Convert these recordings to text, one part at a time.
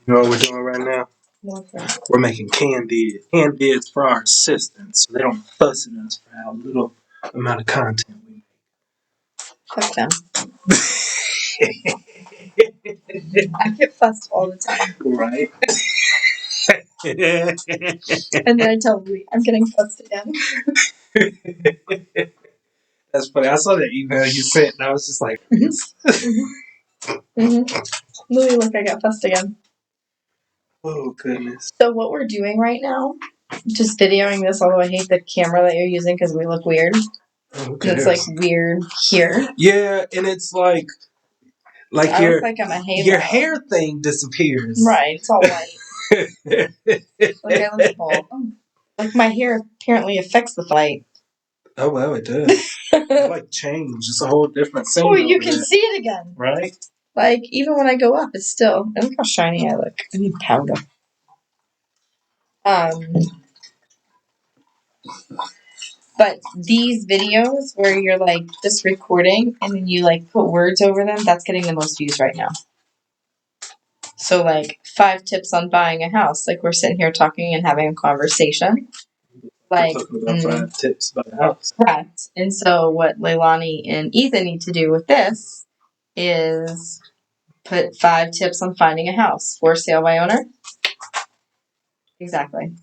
You know what we're doing right now? What's that? We're making Candid. Candid's for our assistants, so they don't fuss at us for how little amount of content we Fuck them. make. I get fussed all the time. Right? And then I tell Lee, I'm getting fussed again. That's funny. I saw that email you sent, and I was just like, Louie, look, I got fussed again. oh, goodness. So what we're doing right now, just videoing this, although I hate the camera that you're using because we look weird. Okay. And it's like weird here. Yeah, and it's like I your look like I'm a halo. your hair thing disappears. Right, it's all white. Like I look bald. Like my hair apparently affects the light. Oh well, it does. It like changed. It's a whole different scene. Oh, you can see it again. Right? Like even when I go up, it's still. And look how shiny I look. I need powder. But these videos where you're like just recording and then you like put words over them, that's getting the most views right now. So like 5 tips on buying a house. Like we're sitting here talking and having a conversation. Like we're talking about 5 tips about the house. Correct. And so what Leilani and Ethan need to do with this is put 5 tips on finding a house. For sale by owner. Exactly.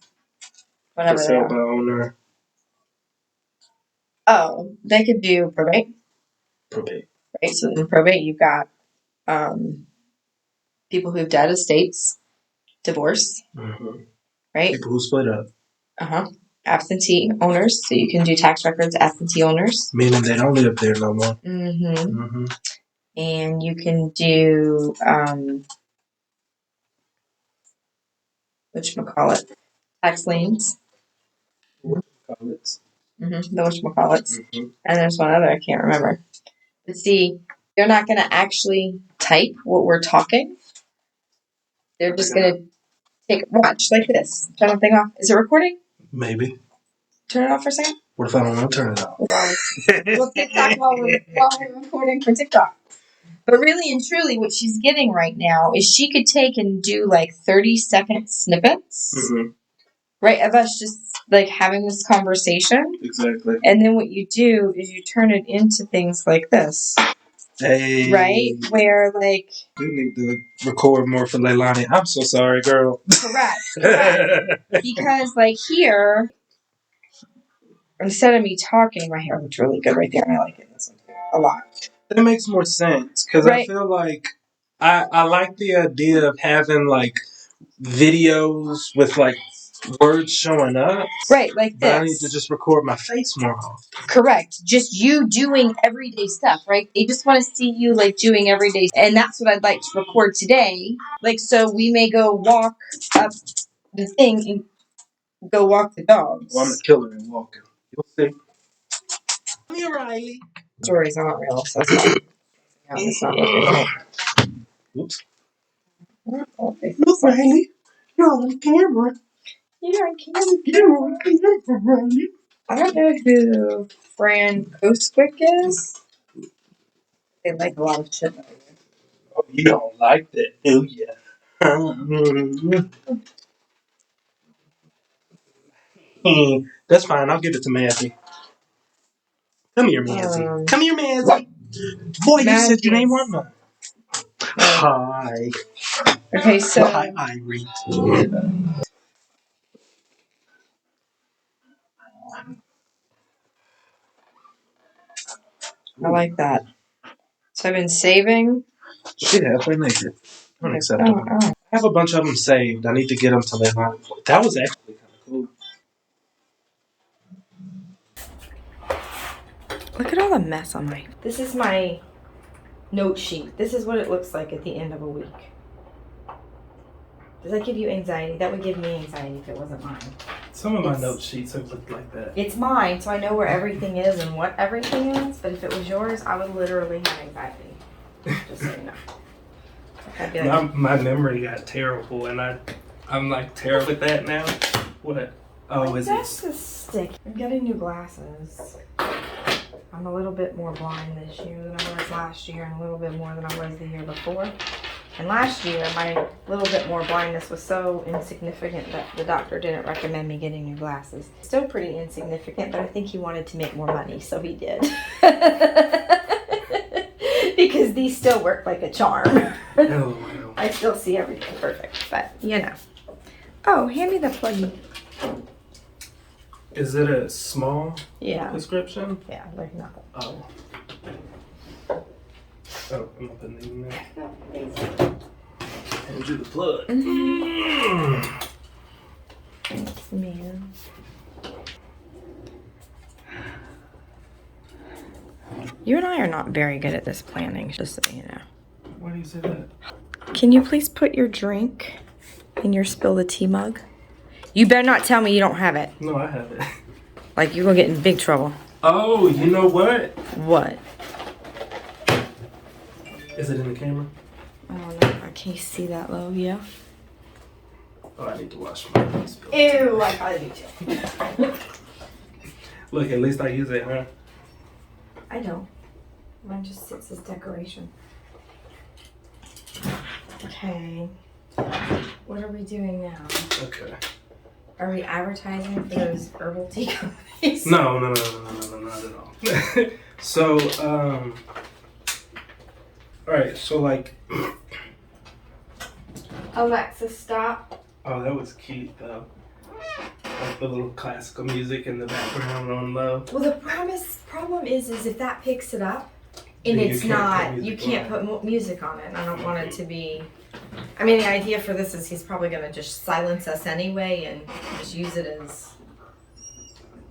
Whatever For sale by owner. Oh, they could do probate. Probate. Right. So in probate, you've got people who've died estates, divorce, right? People who split up. Absentee owners, so you can do tax records, absentee owners. Meaning they don't live there no more. And you can do, whatchamacallit, tax liens. Whatchamacallits. The whatchamacallits. And there's one other, I can't remember. But see, they're not going to actually type what we're talking. They're just going to watch like this. Turn the thing off. Is it recording? Maybe. Turn it off for a second. What if I don't want to turn it off? We'll TikTok while we're recording for TikTok. But really and truly, what she's getting right now is she could take and do like 30-second snippets, right, of us just like having this conversation. Exactly. And then what you do is you turn it into things like this. Hey. Right? Where like... You need to record more for Leilani. I'm so sorry, girl. Correct. Because like here, instead of me talking, my hair looks really good right there, and I like it in this one too, a lot. That makes more sense because I feel like I like the idea of having like videos with like words showing up. Right, like but this. I need to just record my face more often. Correct. Just you doing everyday stuff, right? They just want to see you like doing everyday, and that's what I'd like to record today. Like, so we may go walk up the thing and go walk the dogs. Well, I'm a killer in walking. You'll see. Come here, Riley. Stories aren't real, so that's fine. Yeah, it's not looking right. Oops. Look, Riley, you're on camera. You're on camera, Riley. I don't know who Fran Koswick is. They like a lot of shit over here. Oh, you don't like that, do you? That's fine. I'll give it to Mazzy. Come here, Mazzy. Come here, Mazzy. Boy, you said your name wasn't mine. Hi. Okay, so... Hi, Irie. I like that. So I've been saving. Shit, halfway naked. Unacceptable. I have a bunch of them saved. I need to get them to their line. That was actually kind of cool. Look at all the mess on my... This is my note sheet. This is what it looks like at the end of a week. Does that give you anxiety? That would give me anxiety if it wasn't mine. Some of my note sheets have looked like that. It's mine, so I know where everything is and what everything is. But if it was yours, I would literally have anxiety. Just so you know. I'd be like, my memory got terrible, and I'm like terrible with that now. What? Oh, is it? That's a stick. I'm getting new glasses. I'm a little bit more blind this year than I was last year, and a little bit more than I was the year before. And last year, my little bit more blindness was so insignificant that the doctor didn't recommend me getting new glasses. Still pretty insignificant, but I think he wanted to make more money, so he did. Because these still work like a charm. Oh, I still see everything perfect, but you know. Oh, hand me the pluggy. is it a small Yeah. prescription? Yeah, like nothing. Oh. Oh, I'm not putting it in there. No, thanks. Hand you the plug. Thanks, man. You and I are not very good at this planning, just so you know. Why do you say that? Can you please put your drink in your spill the tea mug? You better not tell me you don't have it. No, I have it. Like, you're gonna get in big trouble. Oh, you know what? What? Is it in the camera? I don't know. I can't see that low, yeah? Oh, I need to wash my hands. Ew, I probably do too. Look, at least I use it, huh? I don't. Mine just sits as decoration. Okay. What are we doing now? Okay. Are we advertising for those herbal tea companies? No, not at all. So, alright, so like, Alexa, stop. oh, that was cute though. Like the little classical music in the background on low. Well, the problem is if that picks it up and Then it's you can't not, put you music can't on put music on it. I don't want it to be. I mean, the idea for this is he's probably going to just silence us anyway and just use it as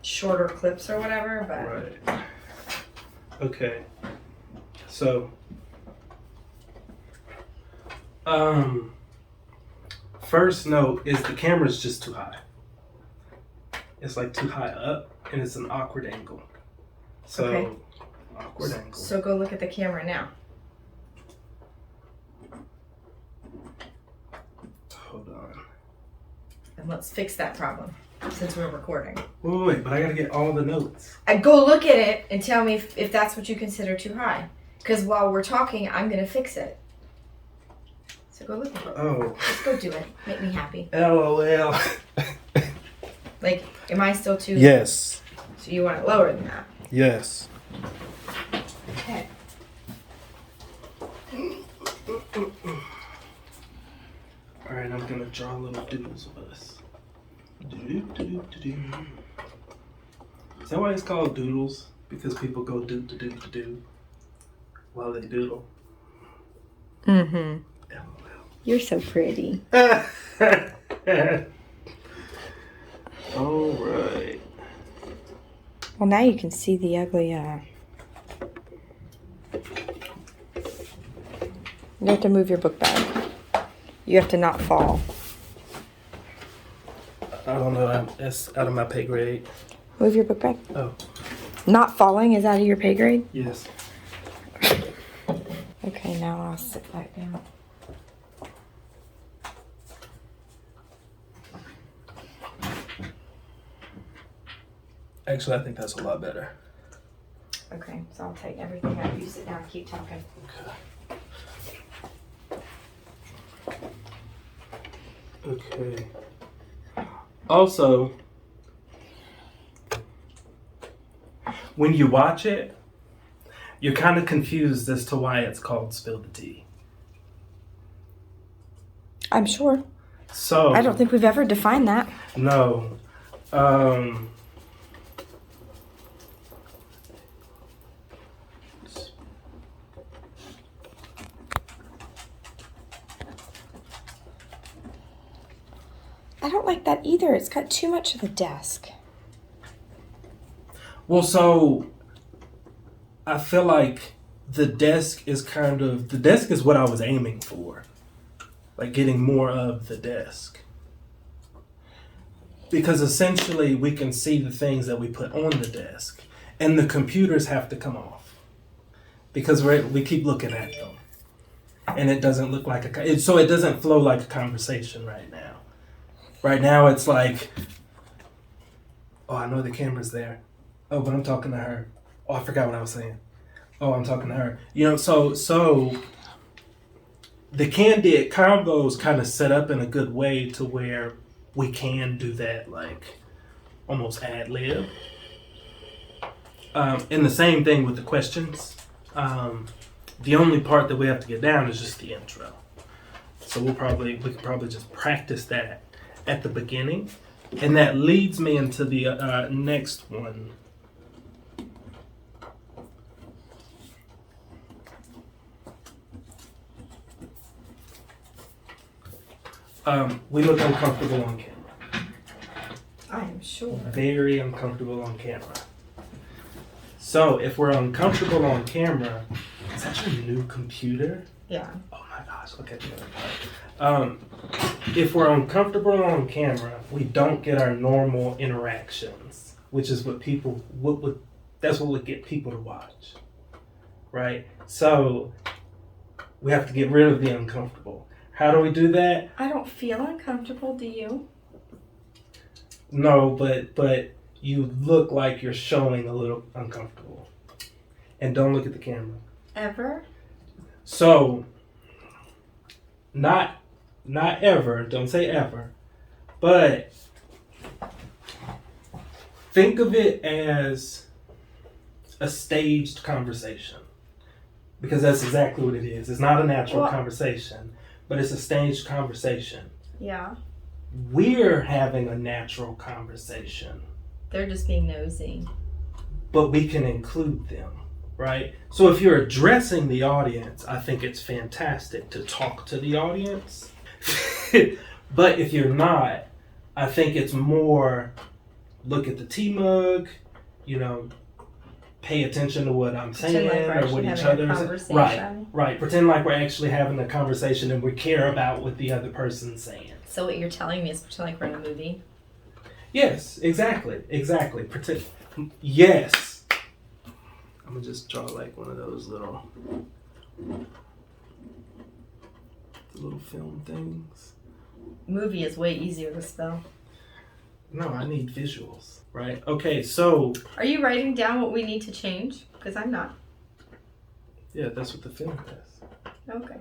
shorter clips or whatever, but. Right. Okay. So, first note is the camera's just too high. It's like too high up and it's an awkward angle. So, Okay. awkward angle. So go look at the camera now. Hold on. And let's fix that problem since we're recording. Wait, but I gotta get all the notes. Go look at it and tell me if that's what you consider too high. Because while we're talking, I'm going to fix it. So go look at it. Oh. Just go do it. Make me happy. LOL. Like, am I still too... Yes. So you want it lower than that? Yes. Okay. Alright, I'm gonna draw little doodles of us. Do. Is that why it's called doodles? Because people go do while they doodle. Mm-hmm. You're so pretty. Alright. Well, now you can see the ugly, You have to move your book bag. You have to not fall. I don't know, that's out of my pay grade. Move your book bag. Oh. Not falling is out of your pay grade? Yes. Okay, now I'll sit back down. Actually, I think that's a lot better. Okay, so I'll take everything out. You sit down and keep talking. Okay. Also, when you watch it, you're kind of confused as to why it's called Spill the Tea. I'm sure. So I don't think we've ever defined that. No. I don't like that either. It's got too much of the desk. Well, so I feel like the desk is what I was aiming for. Like getting more of the desk. Because essentially we can see the things that we put on the desk. And the computers have to come off. Because we keep looking at them. And it doesn't look like so it doesn't flow like a conversation right now. Right now it's like, oh, I know the camera's there. Oh, but I'm talking to her. Oh, I forgot what I was saying. Oh, I'm talking to her. You know, so the Candid combo is kind of set up in a good way to where we can do that, like almost ad lib. And the same thing with the questions. The only part that we have to get down is just the intro. So we could probably just practice that at the beginning, and that leads me into the next one. We look uncomfortable on camera. I am sure. Very uncomfortable on camera. So if we're uncomfortable on camera, is that your new computer? Yeah. Oh my gosh, okay. If we're uncomfortable on camera, we don't get our normal interactions, which is what that's what would get people to watch, right? So we have to get rid of the uncomfortable. How do we do that? I don't feel uncomfortable, do you? No, but you look like you're showing a little uncomfortable. And don't look at the camera. Ever? So, not ever, don't say ever, but think of it as a staged conversation. Because that's exactly what it is. It's not a natural conversation, but it's a staged conversation. Yeah. We're having a natural conversation. They're just being nosy. But we can include them, right? So if you're addressing the audience, I think it's fantastic to talk to the audience. But if you're not, I think it's more look at the tea mug, pay attention to what I'm saying or what each other is. Right. Pretend like we're actually having a conversation and we care about what the other person's saying. So what you're telling me is pretend like we're in a movie? Yes, exactly. Pretend. Yes. I'm gonna just draw like one of those little film things. Movie is way easier to spell. No, I need visuals, right? Okay, so... Are you writing down what we need to change? Because I'm not. Yeah, that's what the film does. Okay.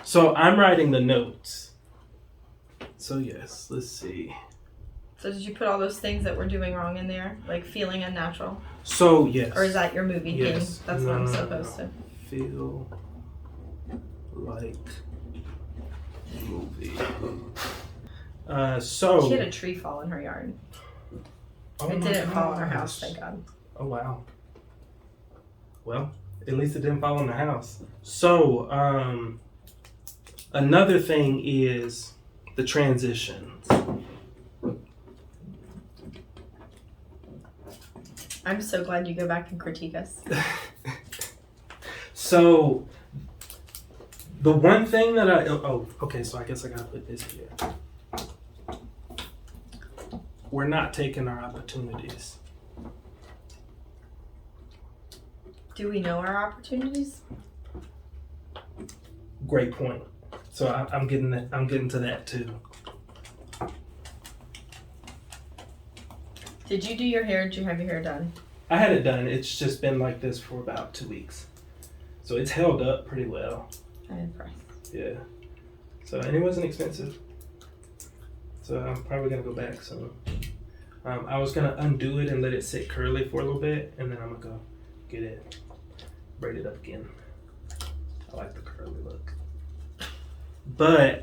So I'm writing the notes. So yes, let's see. So did you put all those things that we're doing wrong in there? Like feeling unnatural? So, yes. Or is that your movie thing? That's what I'm No. supposed to. Feel like movie. She had a tree fall in her yard. Oh It didn't fall in her gosh. house, thank God. Oh, wow. Well, at least it didn't fall in the house. So, another thing is the transitions. I'm so glad you go back and critique us. So, the one thing that okay, so I guess I gotta put this here. We're not taking our opportunities. Do we know our opportunities? Great point. So I'm getting to that too. Did you do your hair? Did you have your hair done? I had it done. It's just been like this for about 2 weeks. So it's held up pretty well. I'm impressed. Yeah. So, and it wasn't expensive. So I'm probably going to go back soon. I was going to undo it and let it sit curly for a little bit. And then I'm going to go get it, braid it up again. I like the curly look. But,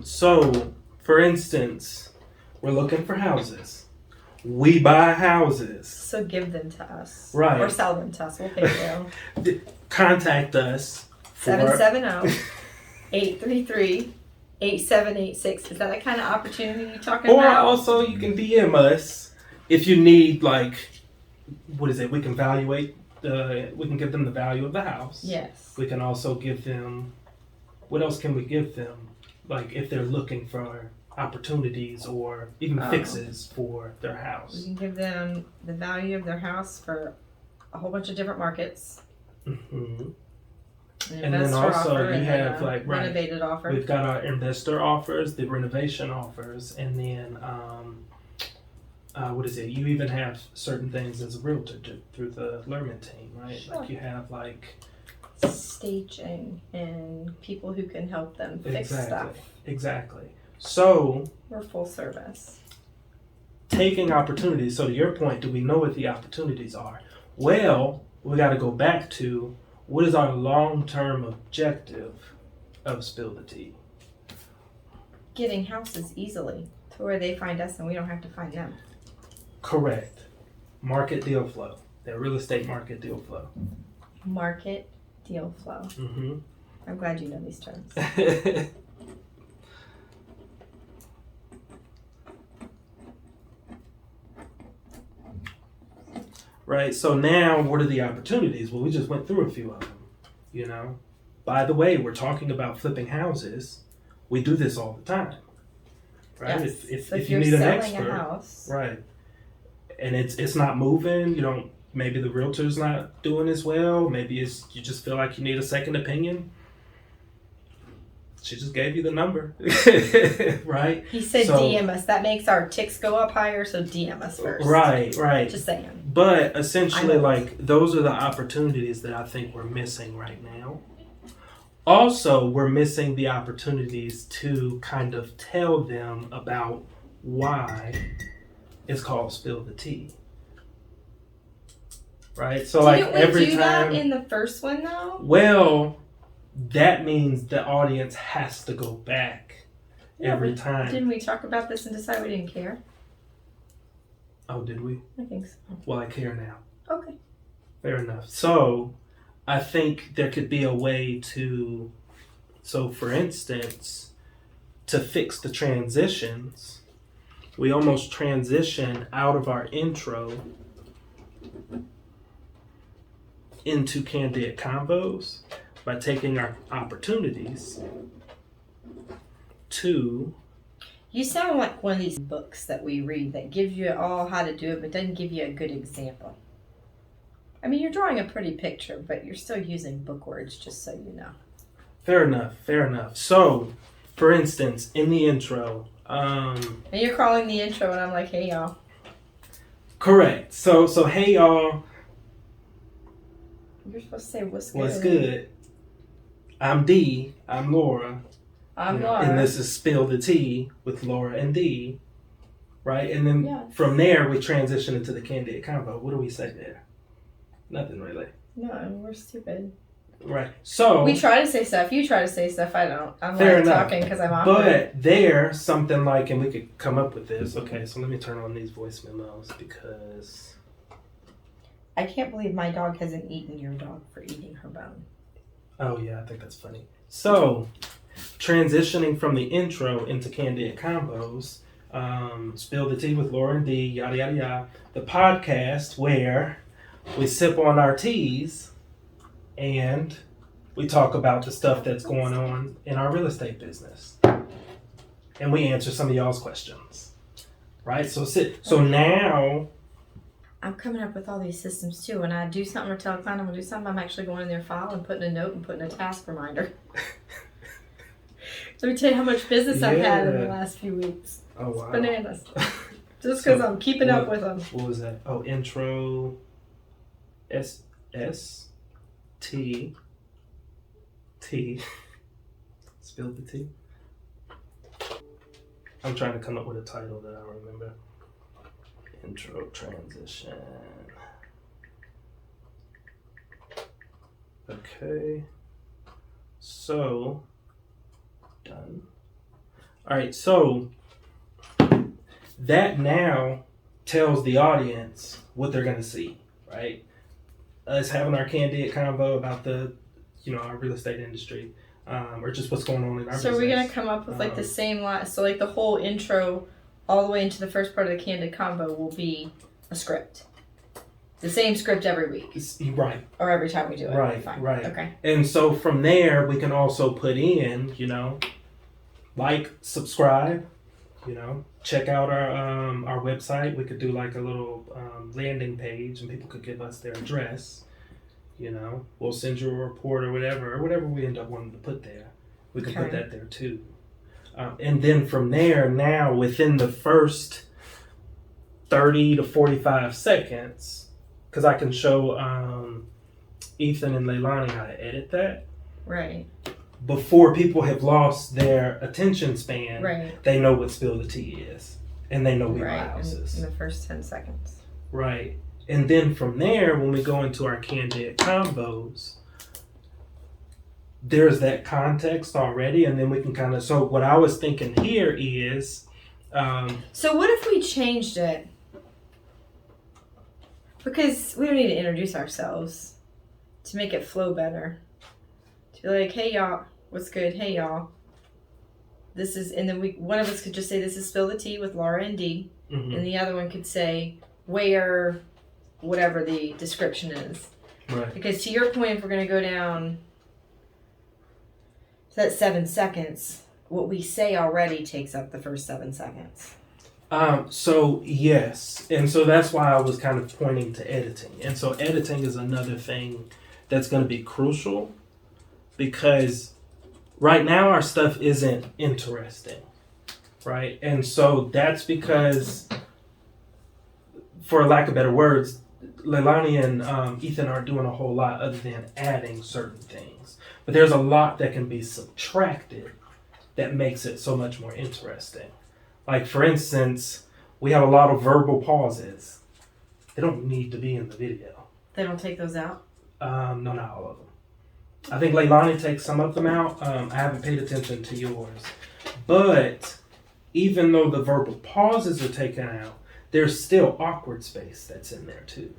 so, for instance, we're looking for houses. We buy houses. So give them to us. Right. Or sell them to us. We'll pay you. Contact us. 770-833-8786. Is that the kind of opportunity you're talking Or about? also you can DM us if you need, like, what is it? We can we can give them the value of the house. Yes. We can also give them, what else can we give them? Like if they're looking for opportunities or even fixes for their house. We can give them the value of their house for a whole bunch of different markets. Mm-hmm. And then also you have like renovated offer. We've got our investor offers, the renovation offers, and then what is it? You even have certain things as a realtor through the Lerman team, right? Sure. Like you have like staging and people who can help them fix Exactly. stuff. Exactly. So We're full service. taking opportunities. So to your point, do we know what the opportunities are? Well, we got to go back to what is our long-term objective of Spill the Tea? Getting houses easily to where they find us and we don't have to find them. Correct. Market deal flow. That real estate market deal flow. Market deal flow. Mm-hmm. I'm glad you know these terms. Right. So now, what are the opportunities? Well, we just went through a few of them. You know. By the way, we're talking about flipping houses. We do this all the time. Right. Yes. If So you you're need an selling expert, a house, right, and it's not moving. You don't. Maybe the realtor's not doing as well. Maybe you just feel like you need a second opinion. She just gave you the number, right? he said So- DM us. That makes our ticks go up higher, so DM us first. Right. Just saying. But essentially, I know. like, those are the opportunities that I think we're missing right now. Also, we're missing the opportunities to kind of tell them about why it's called Spill the Tea. Right? So, like, Didn't we every do time. that in the first one though? Well, that means the audience has to go back every time. Didn't we talk about this and decide we didn't care? Oh, did we? I think so. Well, I care now. Okay. Fair enough. So, I think there could be a way to, so for instance, to fix the transitions, we almost transition out of our intro into Candid Combos by taking our opportunities to, You sound like one of these books that we read that gives you all how to do it but doesn't give you a good example. I mean, you're drawing a pretty picture, but you're still using book words, just so you know. fair enough. So, for instance, in the intro, And you're calling the intro, and I'm like, hey, y'all. correct. So hey y'all, You're supposed to say, what's good? what's good? I'm Dee. I'm Laura. I'm You know, Laura. and this is Spill the Tea with Laura and Dee. Right? And then Yes. from there, we transition into the Candid Convo. What do we say there? Nothing really. No, we're stupid. Right. So, We try to say stuff. You try to say stuff. I don't. I'm Fair like enough. talking because I'm awkward. but there, something like, and we could come up with this. Okay, so let me turn on these voice memos because, I can't believe my dog hasn't eaten your dog for eating her bone. oh yeah, I think that's funny. So, transitioning from the intro into Candid Combos, Spill the Tea with Laura and Dee, yada yada yada, the podcast where we sip on our teas and we talk about the stuff that's going on in our real estate business, and we answer some of y'all's questions. Right? So now, I'm coming up with all these systems too. When I do something or tell a client I'm gonna do something, I'm actually going in their file and putting a note and putting a task reminder. Let me tell you how much business I've had in the Yeah. last few weeks. oh wow, Bananas. Just So, because I'm keeping up with them. what was that? Oh, intro, T, spill the tea. I'm trying to come up with a title that I remember. Intro transition. Okay. So, done. All right, so that now tells the audience what they're going to see, right? Us having our Candid convo about the, our real estate industry, or just what's going on in our So business. we're gonna come up with like the same last. So like the whole intro, all the way into the first part of the Candid combo will be a script. The same script every week Right. or every time we do it. Right, Fine. right. Okay. And so from there, we can also put in, like, subscribe, check out our website. We could do like a little landing page and people could give us their address. We'll send you a report or whatever we end up wanting to put there. We can put Okay. that there too. And then from there, now within the first 30 to 45 seconds, because I can show Ethan and Leilani how to edit that. Right. Before people have lost their attention span, Right. they know what spill the tea is. And they know we Right. houses. In the first 10 seconds. Right. And then from there, when we go into our Candid combos, there's that context already, and then we can kind of. So what I was thinking here is. So what if we changed it? Because we don't need to introduce ourselves to make it flow better. To be like, hey y'all, what's good? Hey y'all. This is, and then one of us could just say, this is Spill the Tea with Laura and Dee, and the other one could say, where, whatever the description is. Right. Because to your point, if we're going to go down to that 7 seconds, what we say already takes up the first 7 seconds. So yes, and so that's why I was kind of pointing to editing. And so editing is another thing that's going to be crucial, because right now our stuff isn't interesting, right? And so that's because, for lack of better words, Leilani and Ethan aren't doing a whole lot other than adding certain things. But there's a lot that can be subtracted that makes it so much more interesting. Like, for instance, we have a lot of verbal pauses. They don't need to be in the video. They don't take those out? No, not all of them. I think Leilani takes some of them out. I haven't paid attention to yours. But even though the verbal pauses are taken out, there's still awkward space that's in there too,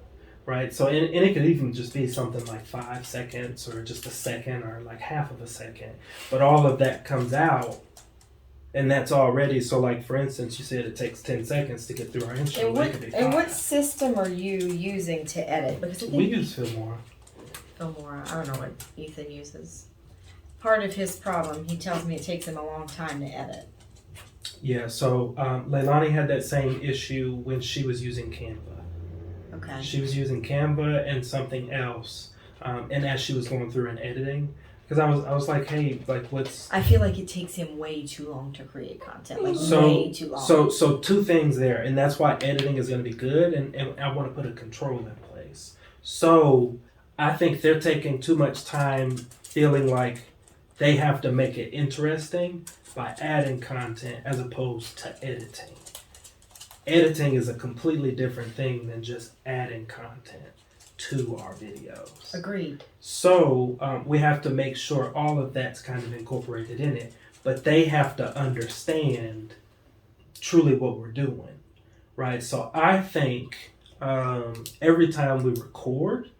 right? So, and it could even just be something like 5 seconds or just a second or like half of a second. But all of that comes out. And that's already, so like, for instance, you said it takes 10 seconds to get through our intro. And what system are you using to edit? Because I think we use Filmora. Filmora. I don't know what Ethan uses. Part of his problem, he tells me it takes him a long time to edit. Yeah, so Leilani had that same issue when she was using Canva. Okay. She was using Canva and something else. And as she was going through and editing, because I was like, hey, like, what's... I feel like it takes him way too long to create content. Like, way too long. So two things there, and that's why editing is going to be good, and I want to put a control in place. So I think they're taking too much time feeling like they have to make it interesting by adding content as opposed to editing. Editing is a completely different thing than just adding content to our videos. Agreed. So we have to make sure all of that's kind of incorporated in it, but they have to understand truly what we're doing, right? So I think every time we record,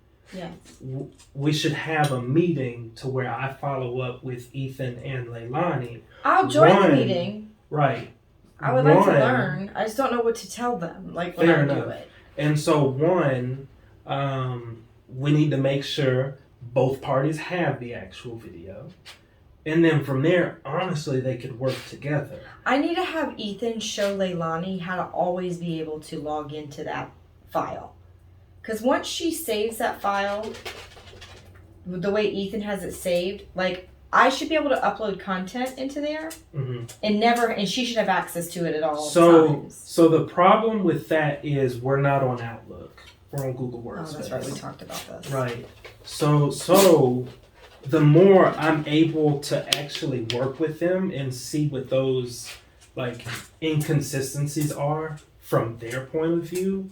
we should have a meeting to where I follow up with Ethan and Leilani. I'll join the meeting. Right. I would like to learn. I just don't know what to tell them, like when I do it. And so we need to make sure both parties have the actual video. And then from there, honestly, they could work together. I need to have Ethan show Leilani how to always be able to log into that file. Because once she saves that file, the way Ethan has it saved, like, I should be able to upload content into there, and she should have access to it at all times. So the problem with that is we're not on Outlook. We're on Google Workspace. Oh, that's right. We talked about this. Right. So the more I'm able to actually work with them and see what those like inconsistencies are from their point of view,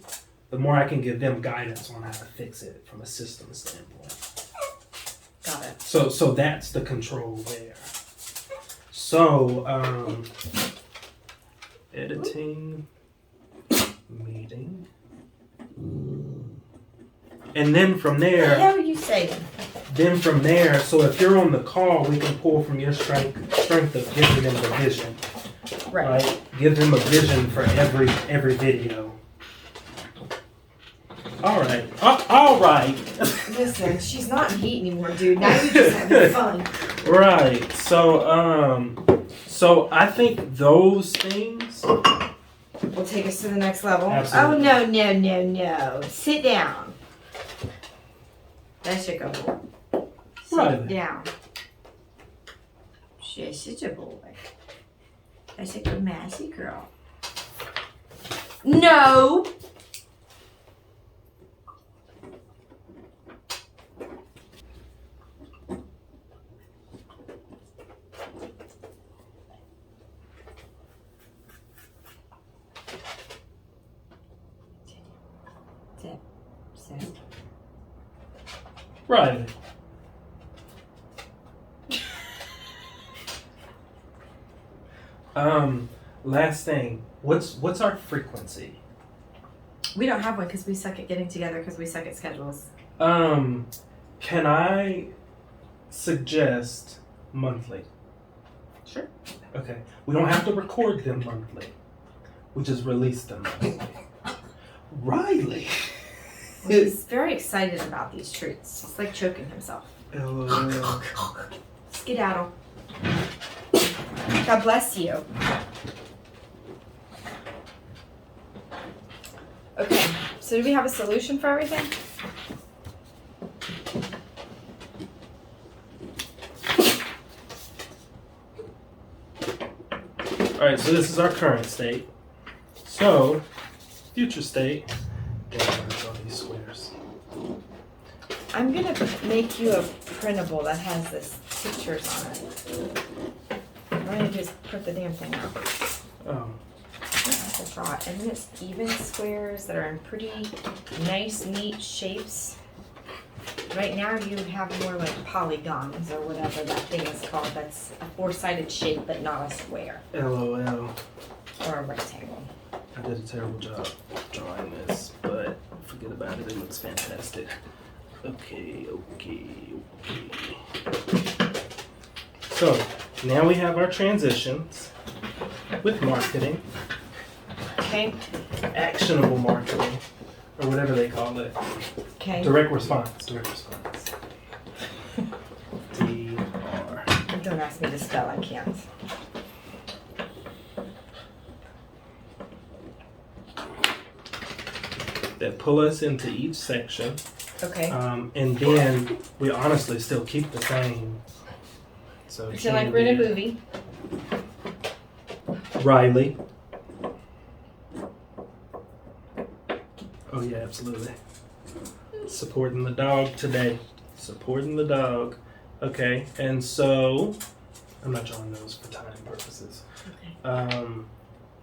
the more I can give them guidance on how to fix it from a system standpoint. Got it. So that's the control there. So editing, meeting. And then from there... What the hell are you saying? Then from there, so if you're on the call, we can pull from your strength of giving them the vision. Right? Give them a vision for every video. All right. Listen, she's not in heat anymore, dude. Now you're just having fun. Right. So I think those things will take us to the next level. Absolutely. Oh no. Sit down. That's a good boy. Sit down. She's such a boy. That's a good massy girl. No. Riley. Last thing. What's our frequency? We don't have one because we suck at getting together because we suck at schedules. Can I suggest monthly? Sure. Okay. We don't have to record them monthly. We just release them monthly. Riley. He's very excited about these treats. It's like choking himself. LOL. Skedaddle. God bless you. Okay, so do we have a solution for everything? Alright, so this is our current state. So, future state. Damn, where's all these squares? I'm gonna make you a printable that has this pictures on it. All I'm gonna do is print the damn thing out. Oh. I have to draw it. And then it's even squares that are in pretty nice, neat shapes. Right now you have more like polygons or whatever that thing is called. That's a four-sided shape but not a square. LOL. Or a rectangle. I did a terrible job drawing this, but forget about it. It looks fantastic. Okay. So, now we have our transitions with marketing. Okay. Actionable marketing, or whatever they call it. Okay. Direct response. DR. Don't ask me to spell, I can't. That pull us into each section. Okay. And then we honestly still keep the same. So like we're in a movie. Riley. Oh yeah, absolutely. Supporting the dog today. Supporting the dog. Okay, and so I'm not drawing those for time purposes. Okay.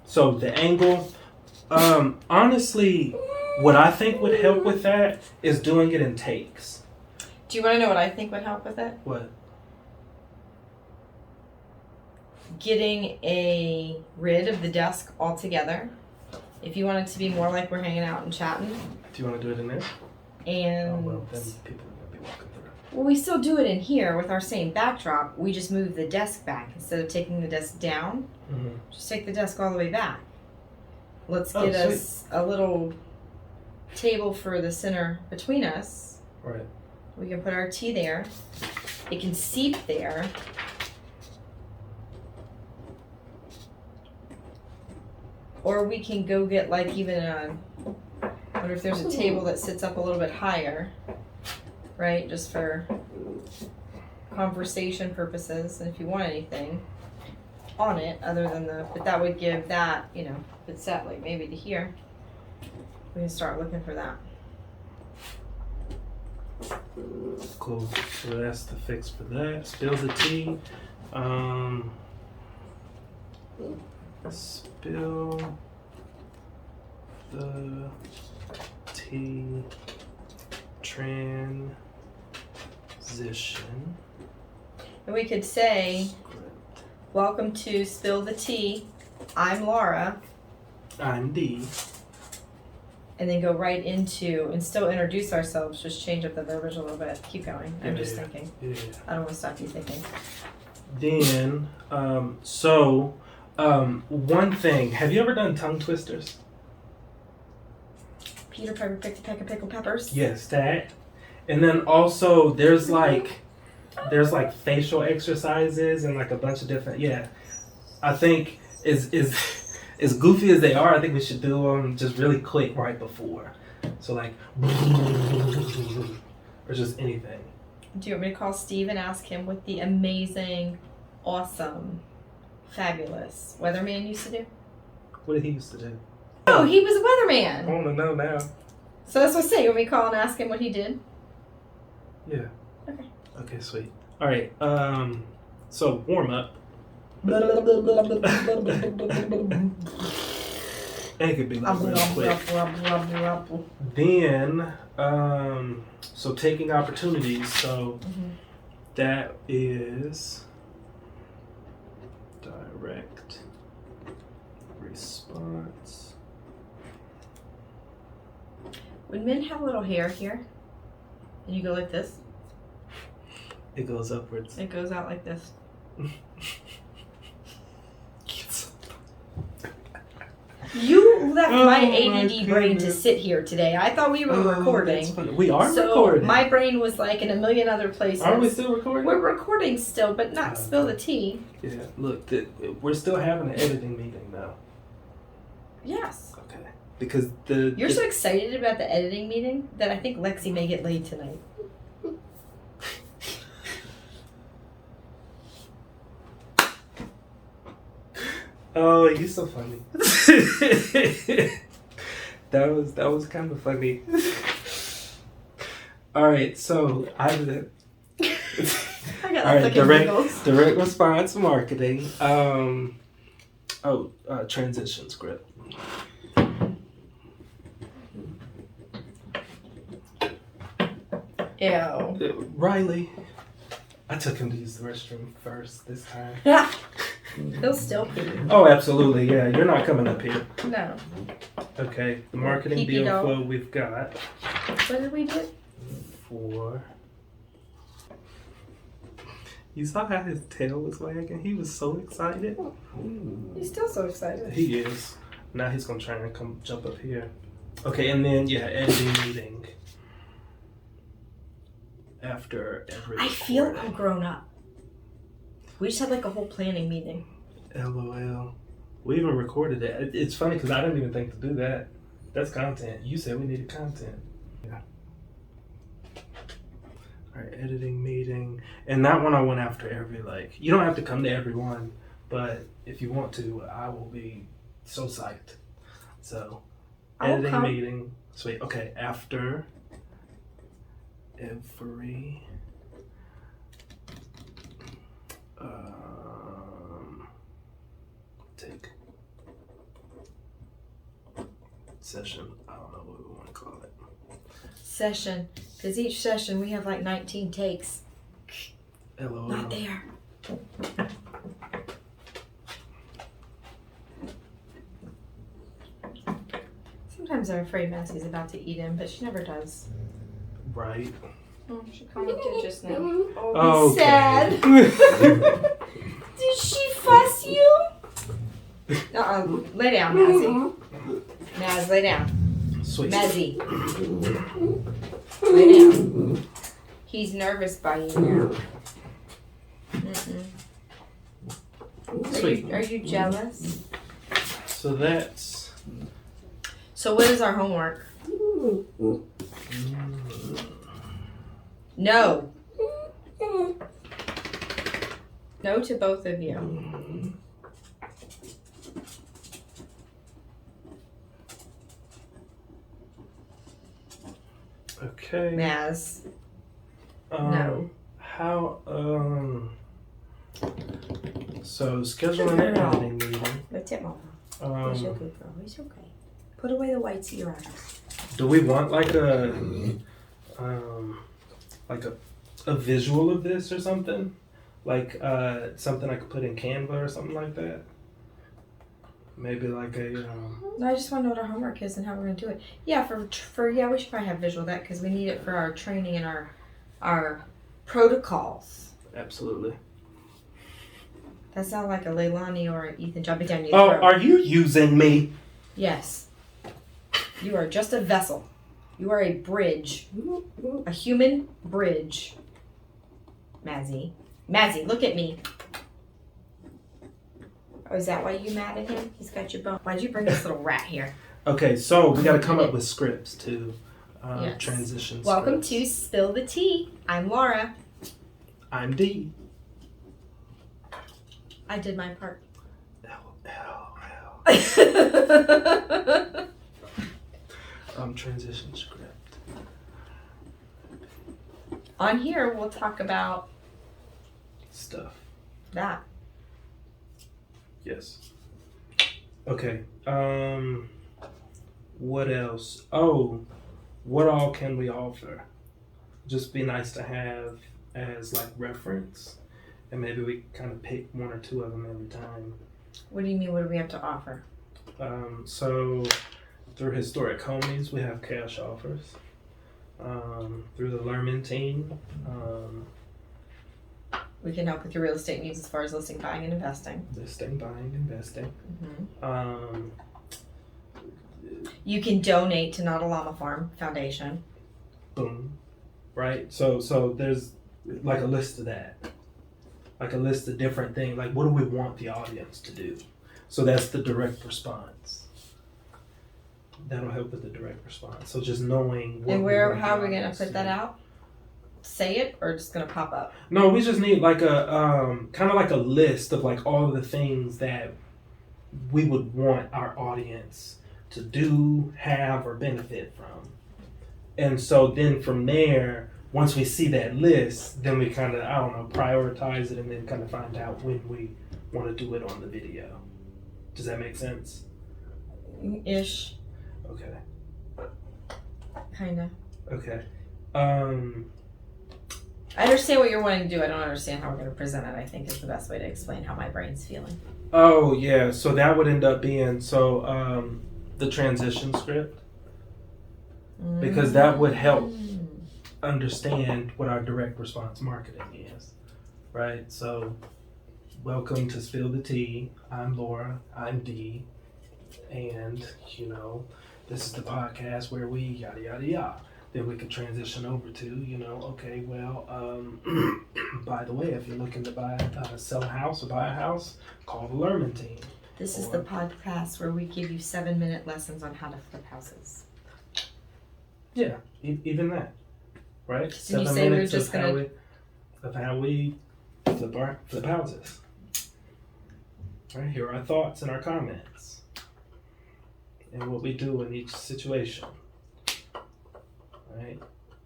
So the angle. Honestly, what I think would help with that is doing it in takes. Do you want to know what I think would help with it? What? Getting rid of the desk altogether. If you want it to be more like we're hanging out and chatting. Do you want to do it in there? And Oh well, then people are gonna be walking through. well, we still do it in here with our same backdrop. We just move the desk back instead of taking the desk down. Mm-hmm. Just take the desk all the way back. Let's Oh, get us a little table for the center between us. Right. We can put our tea there. It can seat there. Or we can go get like even a, I wonder if there's a table that sits up a little bit higher, right? Just for conversation purposes, and if you want anything on it other than but that would give that, if it's set like maybe to here, we can start looking for that. Cool. So that's the fix for that. Spill the tea. Spill the tea. Transition. And we could say, welcome to Spill the Tea. I'm Laura. I'm Dee. And then go right into, and still introduce ourselves, just change up the verbiage a little bit. Keep going. I'm just thinking. Yeah. I don't want to stop you thinking. Then, one thing. Have you ever done tongue twisters? Peter Piper picked a peck of pickled peppers. Yes, that. And then also there's like facial exercises and like a bunch of different. Yeah, I think is as goofy as they are. I think we should do them just really quick right before. So like, or just anything. Do you want me to call Steve and ask him what the amazing, awesome, fabulous weatherman used to do? What did he used to do? Oh, he was a I weatherman. want to know now. So that's what I say. You want me to call and ask him what he did? Yeah. Okay. Okay, sweet. All right. So warm up. And it could be like real quick. Then, so taking opportunities. So that is direct response. When men have little hair here, and you go like this, it goes upwards. it goes out like this. You left my ADD brain to sit here today. I thought we were recording. We are recording. My brain was like in a million other places. Are we still recording? We're recording still, but not spill the tea. Yeah, look, we're still having an editing meeting now. Yes. Okay. Because You're so excited about the editing meeting that I think Lexi may get laid tonight. Oh, you're so funny. that was kind of funny. All right, so I got direct response marketing. Transition script. Ew. Riley, I took him to use the restroom first this time. He'll still pee. Oh, absolutely. Yeah, you're not coming up here. No. Okay, the marketing deal flow we've got. What did we do? 4. You saw how his tail was wagging? He was so excited. He's still so excited. He is. Now he's going to try and jump up here. Okay, and then, editing meeting. After every I feel I'm grown up. We just had like a whole planning meeting. LOL. We even recorded it. It's funny because I didn't even think to do that. That's content. You said we needed content. Yeah. All right, editing meeting. And that one I went after every, you don't have to come to every one, but if you want to, I will be so psyched. So, editing meeting. Sweet. Okay, after every take session. I don't know what we want to call it. Session. Because each session we have like 19 takes. LOL. Not there. Sometimes I'm afraid Massey's about to eat him, but she never does. Right. Oh, she commented just now. Oh, he's sad. Did she fuss you? Lay down, Mazzy. Maz, lay down. Sweet. Mazzy. Lay down. He's nervous by you now. Sweet. Are you jealous? So that's... So what is our homework? No. No to both of you. Okay. Maz. No. How, so scheduling an editing meeting. Let's hit Mama. He's your good girl. He's okay. Put away the whites of your eyes. Do we want like a visual of this or something? Like something I could put in Canva or something like that? Maybe like a... No, I just want to know what our homework is and how we're going to do it. Yeah, yeah, we should probably have visual of that because we need it for our training and our protocols. Absolutely. That sounds like a Leilani or an Ethan jumping down your Oh, throat. are you using me? Yes. You are just a vessel. You are a bridge. A human bridge. Mazzy. Mazzy, look at me. Oh, is that why you mad at him? He's got your bone. Why'd you bring this little rat here? Okay, so we got to come up with scripts to Yes. transition Welcome scripts. to Spill the Tea. I'm Laura. I'm Dee. I did my part. Transition script. On here, we'll talk about Stuff. that. Yes. Okay. What else? Oh, what all can we offer? Just be nice to have as like reference, and maybe we kind of pick one or two of them every time. What do you mean? What do we have to offer? So through Historic Homies, we have cash offers. Through the Lerman team, We can help with your real estate needs as far as listing, buying, and investing. listing, buying, investing. Mm-hmm. You can donate to Not a Llama Farm Foundation. Boom. Right? So there's like a list of that. Like a list of different things. Like, what do we want the audience to do? So that's the direct response. That'll help with the direct response. So just knowing what. And how are we gonna put that out? Say it, or just gonna pop up? No, we just need like a kind of like a list of like all of the things that we would want our audience to do, have, or benefit from. And so then from there, once we see that list, then we kind of, I don't know, prioritize it and then kind of find out when we want to do it on the video. Does that make sense? Ish. Okay. Kinda. Okay. I understand what you're wanting to do. I don't understand how we're going to present it. I think is the best way to explain how my brain's feeling. Oh, yeah. So that would end up being, the transition script. Because that would help understand what our direct response marketing is. Right? So, welcome to Spill the Tea. I'm Laura. I'm Dee. And, this is the podcast where we yada, yada, yada. Then we could transition over to, okay, well, by the way, if you're looking to sell a house or buy a house, call the Lerman team. This is the podcast where we give you 7-minute lessons on how to flip houses. Yeah, even that, right? Did you say we're just how we flip houses. Right, here are our thoughts and our comments, and what we do in each situation. Right.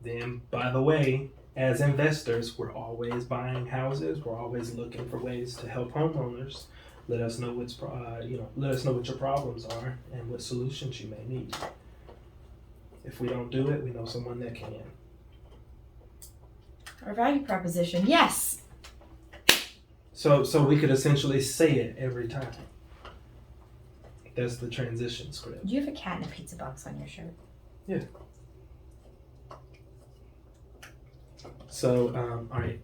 Then, by the way, as investors, we're always buying houses. We're always looking for ways to help homeowners. Let us know let us know what your problems are and what solutions you may need. If we don't do it, we know someone that can. Our value proposition, yes. So we could essentially say it every time. That's the transition script. Do you have a cat in a pizza box on your shirt? Yeah. So, all right.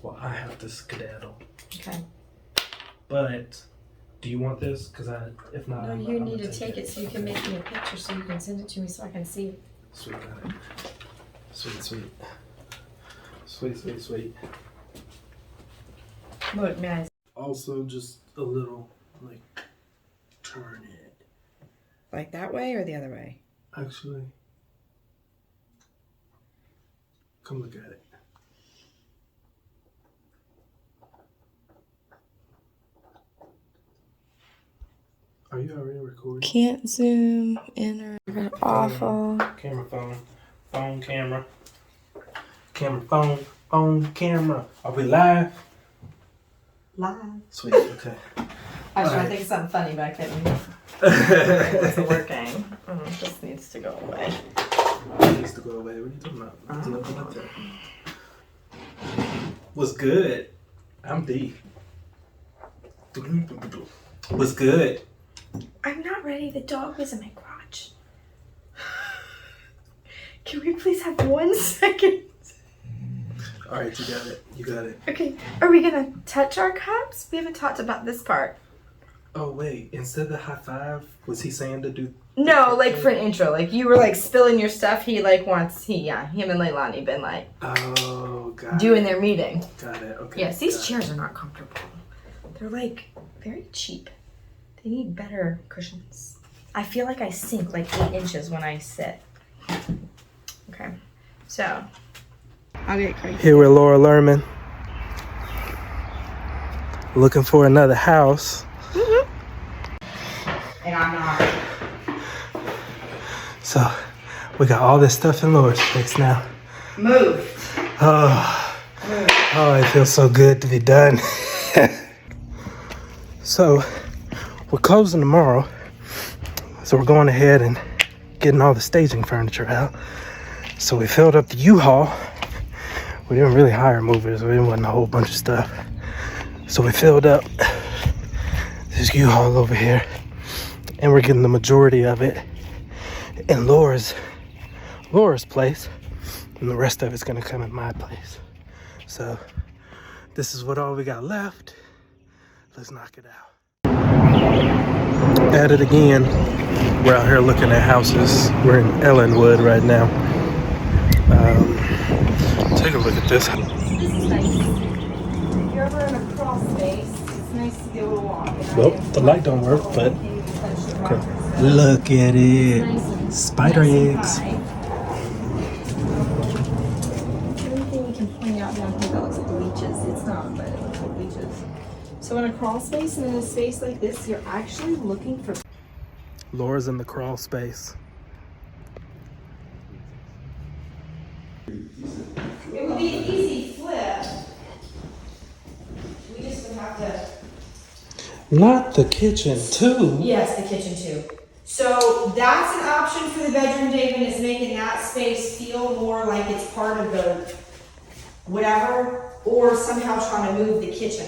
Well, I have to skedaddle. Okay. But, do you want this? Because if not, No, I'm you I'm need gonna to take it so you can make me a picture so you can send it to me so I can see it. Sweet, got it. Sweet. Look, man. Also, just a little, turn it. Like that way or the other way? Actually, come look at it. Are you already recording? Can't zoom in or awful. Camera, phone, camera. Phone, camera. Are we live? Live. Sweet, okay. I was trying to think of something funny back then. It wasn't working. This needs to go away. It needs to go away. What are you talking about? There's nothing up there. What's good? I'm Dee. What's good? I'm not ready. The dog was in my crotch. Can we please have 1 second? All right, you got it. Okay. Are we gonna touch our cups? We haven't talked about this part. Oh wait, instead of the high five, was he saying to do? No, like for an intro. Like you were like spilling your stuff. He like wants him and Leilani been like doing their meeting. Got it. Okay. Yes, these chairs are not comfortable. They're like very cheap. They need better cushions. I feel like I sink like 8 inches when I sit. Okay, so I'll get crazy. Here with Laura Lerman, looking for another house. And I'm not. So we got all this stuff in Laura's place now. Move. Oh, it feels so good to be done. So we're closing tomorrow. So we're going ahead and getting all the staging furniture out. So we filled up the U-Haul. We didn't really hire movers. We didn't want a whole bunch of stuff. So we filled up this U-Haul over here. And we're getting the majority of it in Laura's place. And the rest of it's gonna come in my place. So this is what all we got left. Let's knock it out. At it again. We're out here looking at houses. We're in Ellenwood right now. Take a look at this. This is nice. If you're ever in a crawl space, it's nice to be able to walk. Well, the light don't work, but okay. Look at it. Spider eggs. The only thing we can point out down here that looks like leeches. It's not, but it looks like leeches. So in a crawl space and in a space like this, you're actually looking for. Laura's in the crawl space. It would be an easy flip. We just would have to. Not the kitchen, too. Yes, the kitchen too. So that's an option for the bedroom, David, is making that space feel more like it's part of the whatever, or somehow trying to move the kitchen.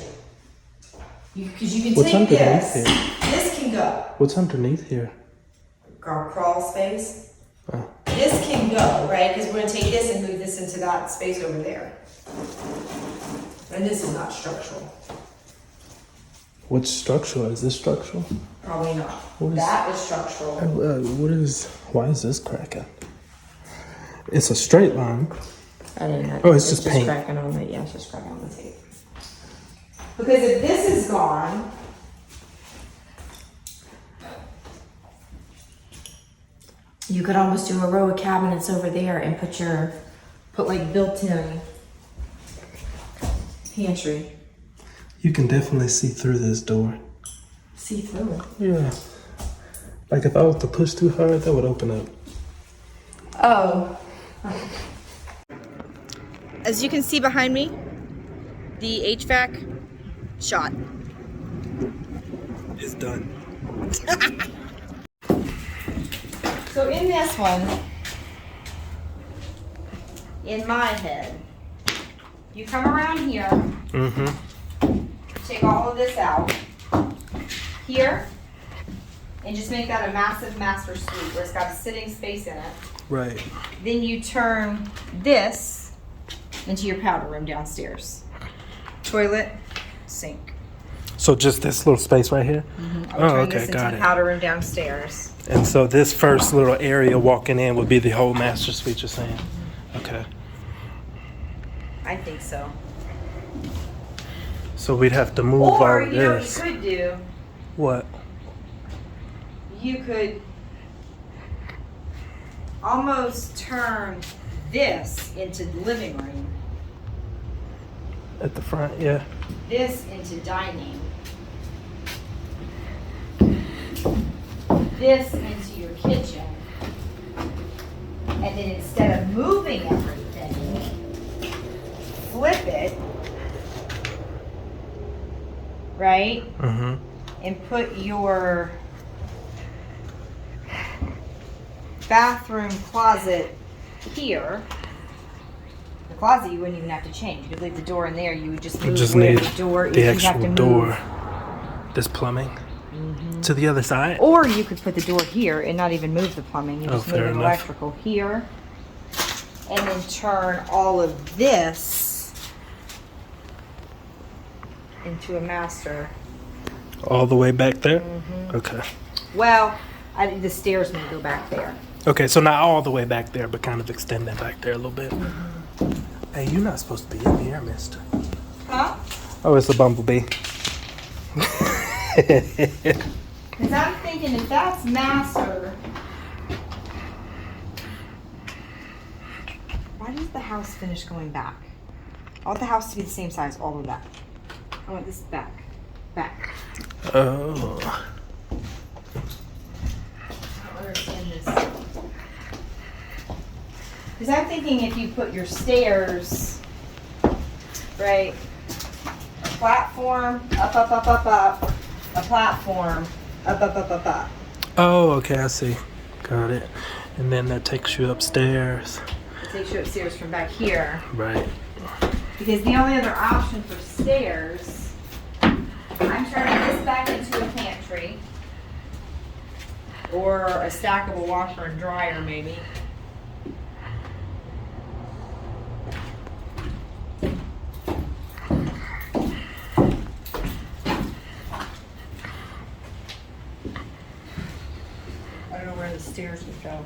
Because you can What's take underneath this. here? This can go. What's underneath here? Our crawl space. Oh. This can go, right? Because we're going to take this and move this into that space over there. And this is not structural. What's structural? Is this structural? Probably not. What is- That is structural. Why is this cracking? It's a straight line. I didn't know. Oh, it's just paint. cracking on the, yeah, it's just cracking on the tape. Because if this is gone, you could almost do a row of cabinets over there and put like built-in pantry. You can definitely see through this door. See through it. Yeah. Like if I was to push too hard, that would open up. Oh. As you can see behind me, the HVAC shot. It's done. So in this one, in my head, you come around here, Mm-hmm. take all of this out here, and just make that a massive master suite where it's got a sitting space in it. Right. Then you turn this into your powder room downstairs. Toilet, sink. So just this little space right here? I would Oh, turn okay, this into got the it. powder room downstairs. And so this first little area walking in would be the whole master suite, you're saying? Okay. I think so. So we'd have to move Or, all of you know what this. you could do? What? You could almost turn this into the living room, At the front, yeah. this into dining, this into your kitchen, and then instead of moving everything, flip it, right? Mm-hmm. And put your bathroom closet here. The closet you wouldn't even have to change. You could leave the door in there. You would just move Just where need the door the if you have to actual move. door. This plumbing to the other side. Or you could put the door here and not even move the plumbing. You Oh, just move fair the enough. electrical here. And then turn all of this into a master. All the way back there? Mm-hmm. Okay. Well, the stairs may go back there. Okay, so not all the way back there, but kind of extending back there a little bit. Hey, you're not supposed to be in here, mister. Huh? Oh, it's a bumblebee. Because I'm thinking if that's master, why does the house finish going back? I want the house to be the same size all the way back. I want this back. Back. Oh. I don't understand this. Because I'm thinking if you put your stairs, right, a platform, up, up, up, up, up, a platform, up, up, up, up, up. Oh, okay, I see. Got it. And then that takes you upstairs. It takes you upstairs from back here. Right. Because the only other option for stairs, I'm turning this back into a pantry. Or a stackable washer and dryer, maybe. I don't know where the stairs would go.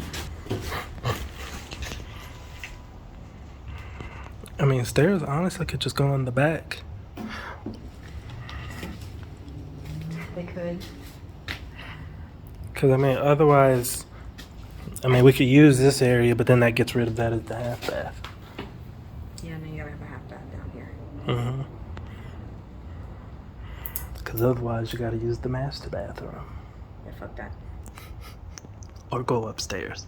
I mean, stairs honestly could just go in the back. They could. Because, I mean, otherwise, I mean, we could use this area, but then that gets rid of that as the half bath. Yeah, no, you gotta have a half bath down here. Mm-hmm. Because otherwise, you got to use the master bathroom. Yeah, fuck that. Or go upstairs.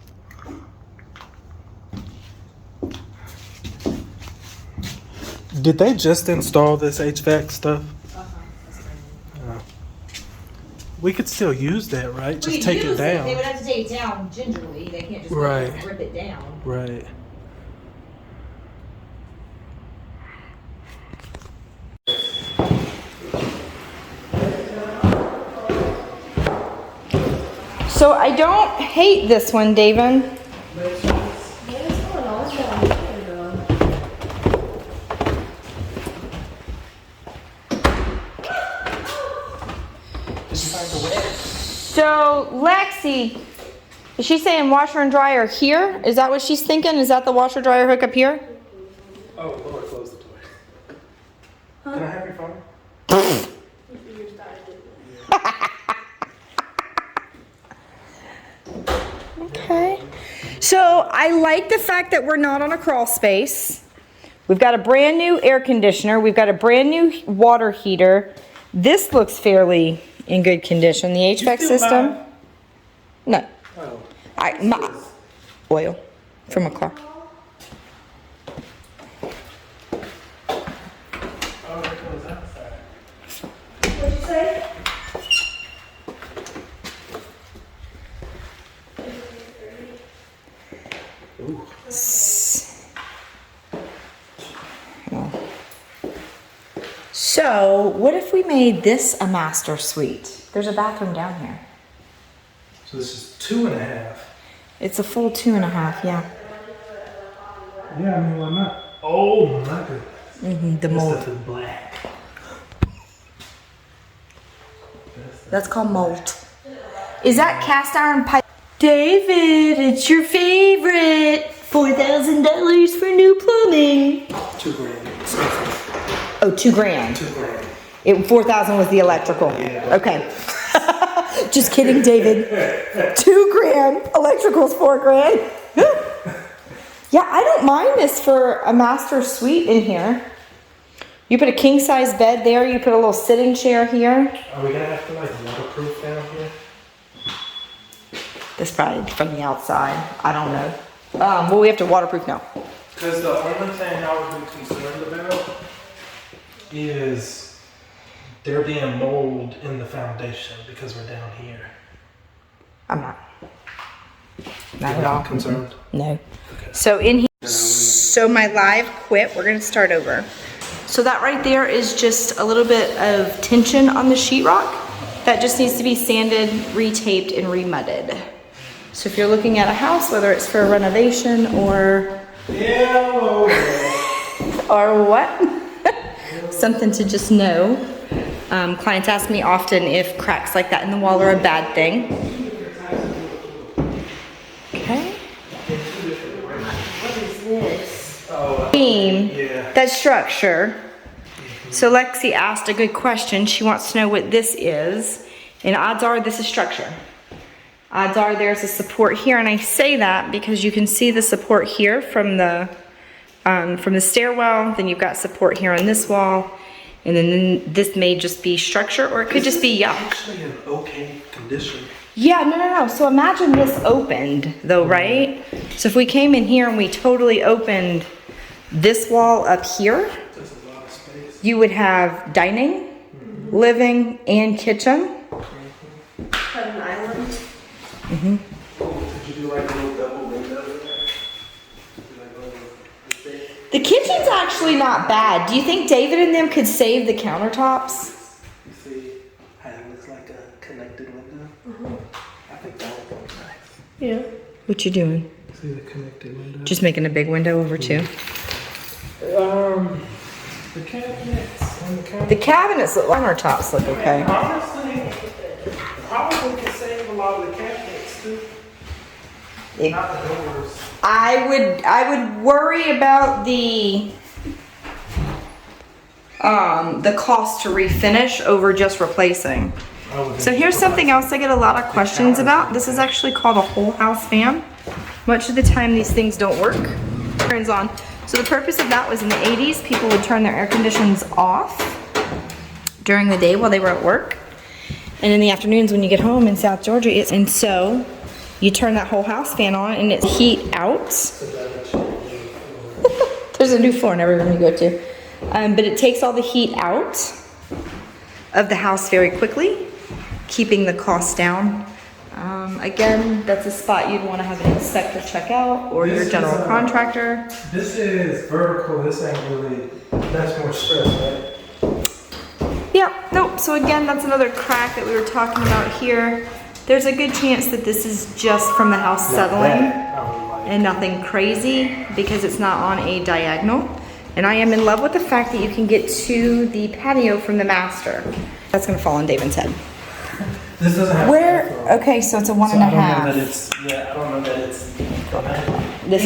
Did they just install this HVAC stuff? That's right. We could still use that, right? We Just could take use it down. They would have to take it down gingerly. They can't just Right. rip it down. Right. So I don't hate this one, David. So Lexi, is she saying washer and dryer here? Is that what she's thinking? Is that the washer dryer hook up here? Oh, Laura, close the door. Can I have your phone? Okay. So I like the fact that we're not on a crawl space. We've got a brand new air conditioner. We've got a brand new water heater. This looks fairly in good condition. The HVAC system. No. Oh. My oil from a car. Oh, there goes outside. What'd you say? Ooh. So, what if we made this a master suite? There's a bathroom down here. So this is 2.5. It's a full 2.5, yeah. Yeah, I mean, why not? Oh my goodness. The This mold. stuff is black. That's called mold. Is that cast iron pipe? David, it's your favorite. $4,000 for new plumbing. $2,000. Oh, $2,000. $2,000. 4,000 was the electrical. Yeah. Okay. Just kidding, David. $2,000. Electrical's $4,000. Yeah, I don't mind this for a master suite in here. You put a king size bed there. You put a little sitting chair here. Are we gonna have to like waterproof down here? This probably from the outside. I don't know. Well, we have to waterproof now. Because the only thing I would be concerned about is there being mold in the foundation because we're down here. I'm not. You're Not at all. concerned? No. Okay. So in here, so my live quit, we're gonna start over. So that right there is just a little bit of tension on the sheetrock. That just needs to be sanded, retaped, and remudded. So if you're looking at a house, whether it's for a renovation or or what, something to just know. Clients ask me often if cracks like that in the wall are a bad thing. Okay. What is this? Beam, that structure. So Lexi asked a good question. She wants to know what this is. And odds are this is structure. Odds are there's a support here. And I say that because you can see the support here from the stairwell. Then you've got support here on this wall. And then this may just be structure, or it could just be yuck. Actually in okay condition. Yeah, no. So imagine this opened though, right? So if we came in here and we totally opened this wall up here, That's a lot of space. you would have dining, living, and kitchen. Put an island. Oh, could you do like a little double kitchen's actually not bad. Do you think David and them could save the countertops? You see how it looks like a connected window? I think that would look nice. Yeah. What you doing? See the connected window? Just making a big window over two. The cabinets and the The cabinets look, countertops look okay. Honestly, probably could save a lot of the cabinets too. Not the doors. I would worry about the cost to refinish over just replacing. So here's something else I get a lot of questions about. This is actually called a whole house fan. Much of the time these things don't work. Turns on. So the purpose of that was in the 80s, people would turn their air conditions off during the day while they were at work. And in the afternoons when you get home in South Georgia, and so you turn that whole house fan on and it's heat out. There's a new floor in every room you go to. But it takes all the heat out of the house very quickly, keeping the cost down. Again, that's a spot you'd want to have an inspector check out, or your general contractor. This is vertical, this ain't really, that's more stress, right? Yeah, nope. So again, that's another crack that we were talking about here. There's a good chance that this is just from the house settling and nothing crazy because it's not on a diagonal. And I am in love with the fact that you can get to the patio from the master. That's gonna fall on David's head. This doesn't have Okay, so it's a 1.5. I don't know that it's, I don't know that it's. This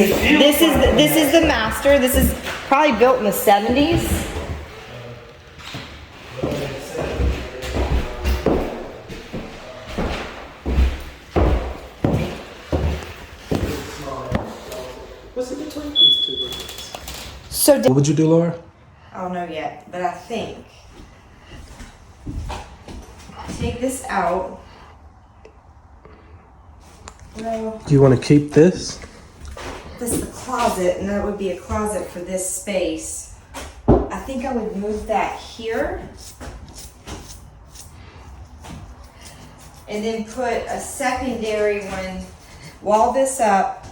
is the master. This is probably built in the 70s. What's in between these two rooms? So What would you do, Laura? I don't know yet, but I think take this out. Well, Do you want to keep this? this is the closet, and that would be a closet for this space. I think I would move that here. And then put a secondary one, wall this up,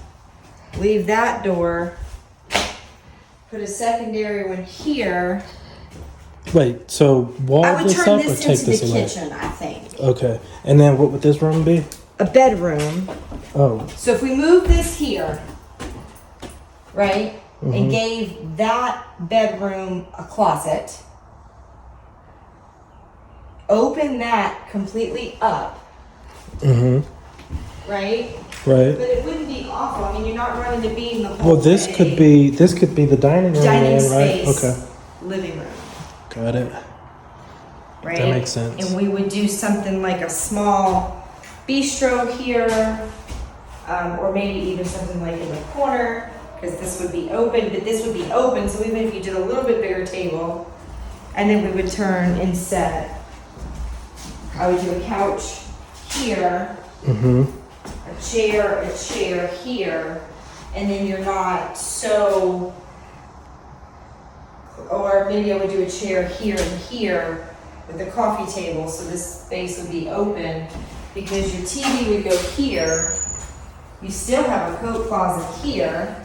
leave that door, put a secondary one here. Wait, so wall I would this turn up or this take into this the away? kitchen, I think. Okay, and then what would this room be? A bedroom. Oh, So if we move this here, right, and gave that bedroom a closet, open that completely up, right? right. But it wouldn't be awful. I mean, you're not running the beam the whole Well, this way. could be the dining room, Dining then, right? space, Okay, living room, got it. right? That makes sense. And we would do something like a small bistro here, or maybe even something like in the corner, because this would be open, but this would be open, so even if you did a little bit bigger table, and then we would turn and set, I would do a couch here, a chair here, and then you're not so, or maybe I would do a chair here and here with a coffee table, so this space would be open, because your TV would go here, you still have a coat closet here,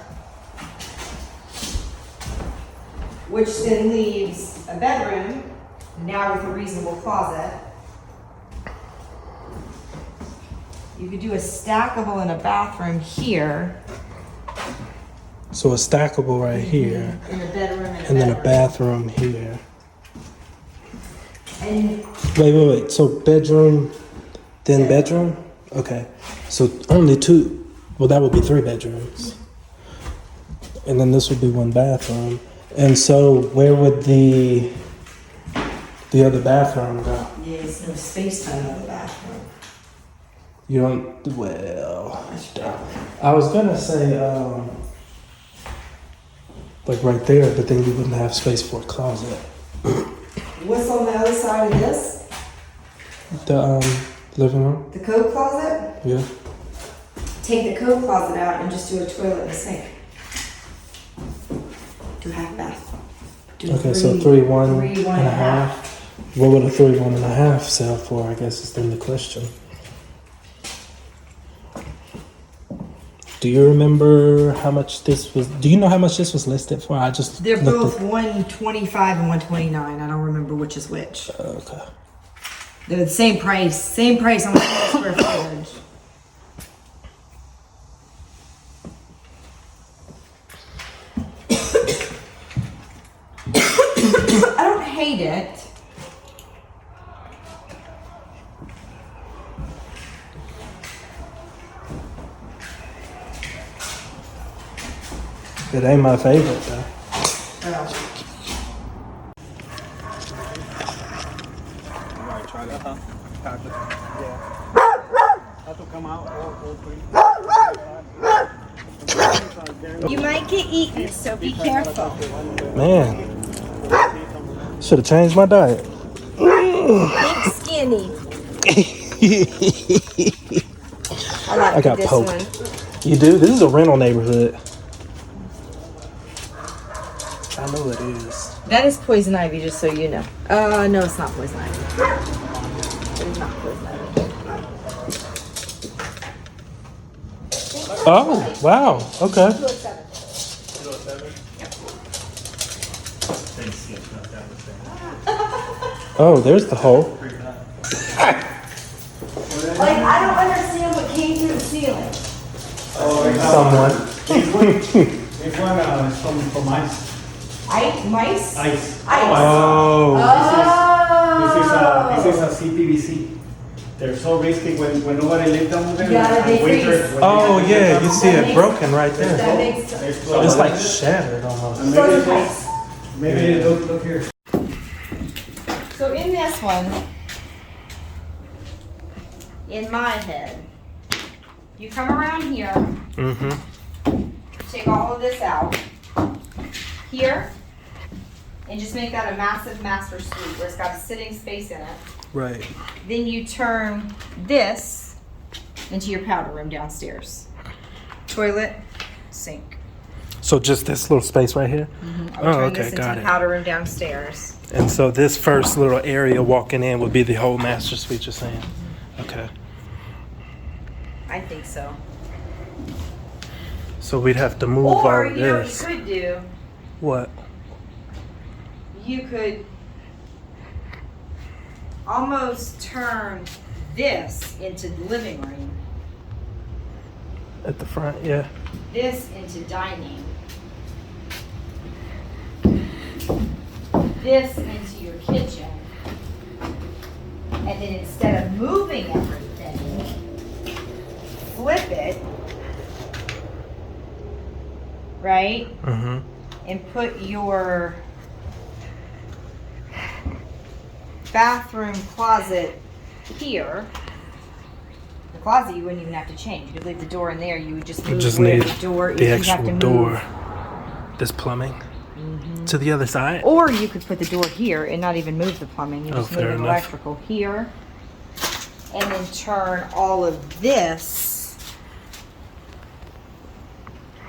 which then leaves a bedroom, now with a reasonable closet. You could do a stackable in a bathroom here, So a stackable right here, in a bedroom and then a bathroom here. And Wait. So bedroom, then bedroom? Okay. So only two. Well, that would be 3 bedrooms. And then this would be 1 bathroom. And so where would the other bathroom go? yeah, it's no space for another bathroom. You don't, well, I was gonna say, like right there, but then you wouldn't have space for a closet. What's on the other side of this? The living room? The coat closet? Yeah. Take the coat closet out and just do a toilet and a sink. Do half bath. Do Okay, so 3, 1, three, and a half. What would a 3, 1 and a half sell for? I guess is then the question. Do you remember how much this was? Do you know how much this was listed for? I just They're looked both 125 and 129. I don't remember which is which. Okay. They're the same price. Same price on the square footage. I don't hate it. It ain't my favorite though. You might get eaten, so be careful. Man, should have changed my diet. Think skinny. I I got this poked. one. You do? This is a rental neighborhood. I know it is. That is poison ivy, just so you know. No, it's not poison ivy. It's not poison ivy. Oh, wow. Okay. Oh, there's the hole. Like, I don't understand what came through the ceiling. Someone. This one is from ice. Mice? Ice. Oh. This is a CPVC. They're so risky when nobody lives down there. Yeah, they in winter, freeze. when Oh, they- yeah. You see it broken right That there. makes It's like shattered almost. And maybe look here. So in this one, in my head, you come around here, Mm-hmm. take all of this out here, and just make that a massive master suite where it's got a sitting space in it. Right. Then you turn this into your powder room downstairs. Toilet, sink. So just this little space right here? I would Oh, turn okay, this into got the it. powder room downstairs. And so this first little area walking in would be the whole master suite you're saying? Okay. I think so. So we'd have to move Or, all of you know what this. you could do? What? You could almost turn this into the living room, At the front, yeah. this into dining, this into your kitchen, and then instead of moving everything, flip it, right? Mm-hmm. And put your bathroom closet here. The closet you wouldn't even have to change. You could leave the door in there. You would just move Just where need the door the if you have actual to door. move. This plumbing to the other side. Or you could put the door here and not even move the plumbing. You Oh, just move fair the enough. electrical here. And then turn all of this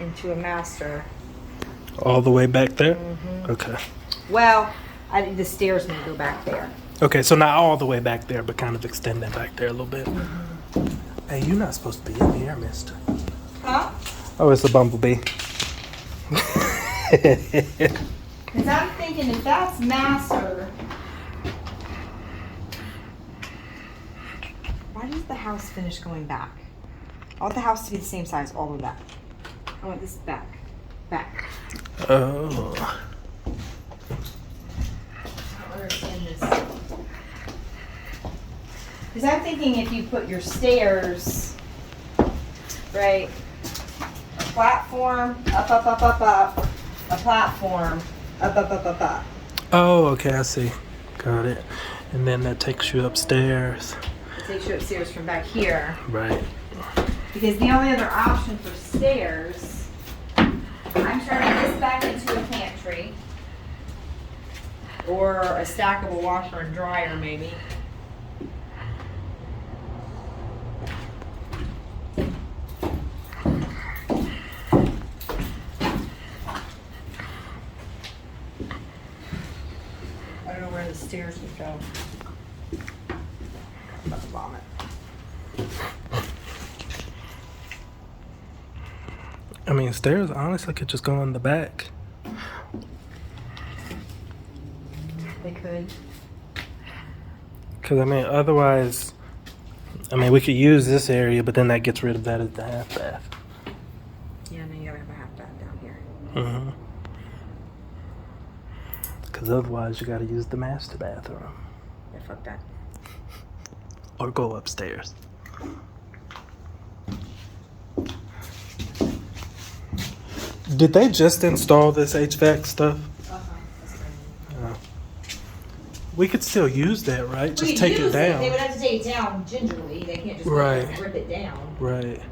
into a master. All the way back there? Mm-hmm. Okay. Well, the stairs may go back there. Okay, so not all the way back there, but kind of extending back there a little bit. Hey, you're not supposed to be in here, mister. Huh? Oh, it's a bumblebee. Because I'm thinking if that's master, why does the house finish going back? I want the house to be the same size all the way back. I want this back. Back. Oh. I don't understand this. Because I'm thinking if you put your stairs, right, a platform, up, a platform, up. Oh, okay, I see. Got it. And then that takes you upstairs. It takes you upstairs from back here. Right. Because the only other option for stairs, I'm turning this back into a pantry. Or a stackable washer and dryer, maybe. I don't know where the stairs would go. I'm about to vomit. mean, stairs honestly could just go in the back. They could. Because, I mean, otherwise, I mean, we could use this area, but then that gets rid of that as the half bath. Yeah, and then you gotta have a half bath down here. Mm-hmm. Because otherwise, you got to use the master bathroom. Yeah, fuck that. Or go upstairs. Did they just install this HVAC stuff? We could still use that, right? Just take it down. They would have to take it down gingerly. They can't just Right. rip it down. Right.